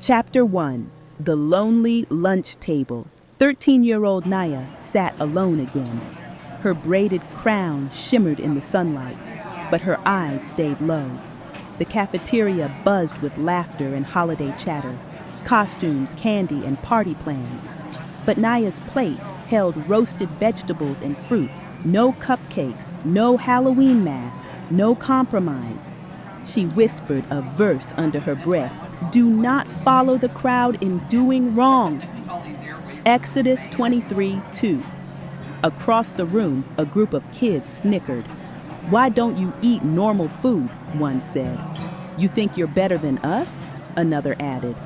Chapter 1. The Lonely Lunch Table. 13-year-old Nyia sat alone again. Her braided crown shimmered in the sunlight, but her eyes stayed low. The cafeteria buzzed with laughter and holiday chatter, costumes, candy, and party plans. But Nya's plate held roasted vegetables and fruit, no cupcakes, no Halloween mask, no compromise. She whispered a verse under her breath. Do not follow the crowd in doing wrong. Exodus 23:2. Across the room, a group of kids snickered. Why don't you eat normal food? One said. You think you're better than us? Another added.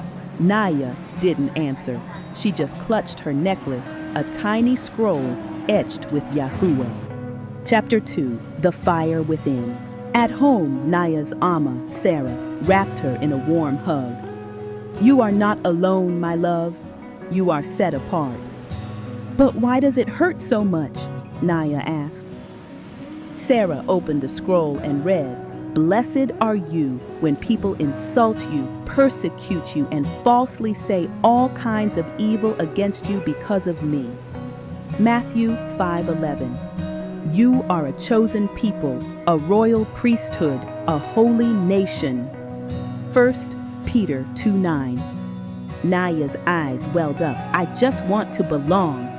Nyia didn't answer. She just clutched her necklace, a tiny scroll etched with Yahuwah. Chapter 2. The Fire Within. At home, Nya's Amma, Sarah, wrapped her in a warm hug. You are not alone, my love. You are set apart. But why does it hurt so much? Nyia asked. Sarah opened the scroll and read, Blessed are you when people insult you, persecute you, and falsely say all kinds of evil against you because of me. Matthew 5:11. You are a chosen people, a royal priesthood, a holy nation. 1 Peter 2:9. Nya's eyes welled up. I just want to belong.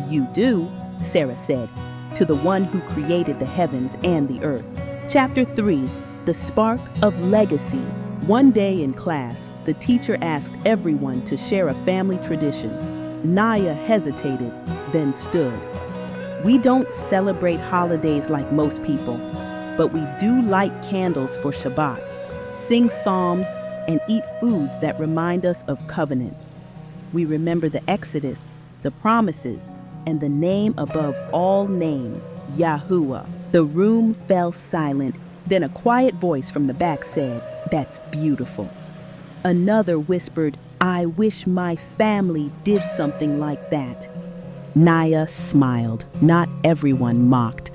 You do, Sarah said, to the one who created the heavens and the earth. Chapter 3. The Spark of Legacy. One day in class, the teacher asked everyone to share a family tradition. Nyia hesitated, then stood. We don't celebrate holidays like most people, but we do light candles for Shabbat, sing psalms, and eat foods that remind us of covenant. We remember the Exodus, the promises, and the name above all names, Yahuwah. The room fell silent. Then a quiet voice from the back said, That's beautiful. Another whispered, I wish my family did something like that. Nyia smiled. Not everyone mocked.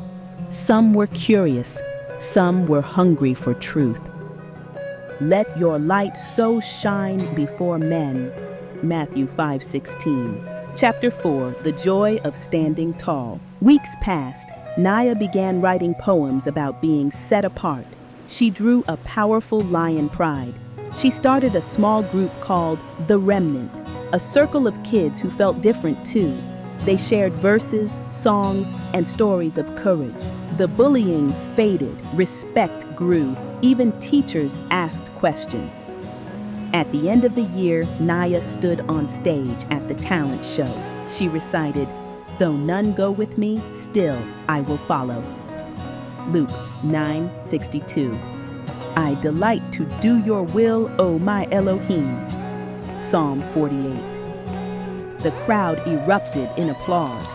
Some were curious. Some were hungry for truth. Let your light so shine before men. Matthew 5:16. Chapter 4. The Joy of Standing Tall. Weeks passed. Nyia began writing poems about being set apart. She drew a powerful lion pride. She started a small group called The Remnant, a circle of kids who felt different too. They shared verses, songs, and stories of courage. The bullying faded, respect grew, even teachers asked questions. At the end of the year, Nyia stood on stage at the talent show. She recited, Though none go with me, still I will follow. Luke 9:62. I delight to do your will, O my Elohim. Psalm 48. The crowd erupted in applause,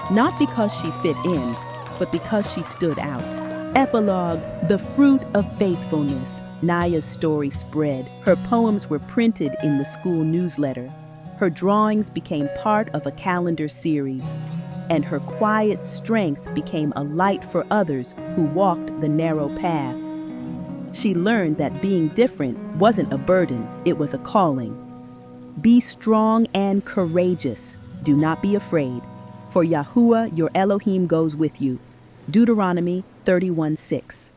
not because she fit in, but because she stood out. Epilogue, the fruit of faithfulness. Nya's story spread. Her poems were printed in the school newsletter. Her drawings became part of a calendar series, and her quiet strength became a light for others who walked the narrow path. She learned that being different wasn't a burden, it was a calling. Be strong and courageous. Do not be afraid, for Yahuwah your Elohim goes with you. Deuteronomy 31:6.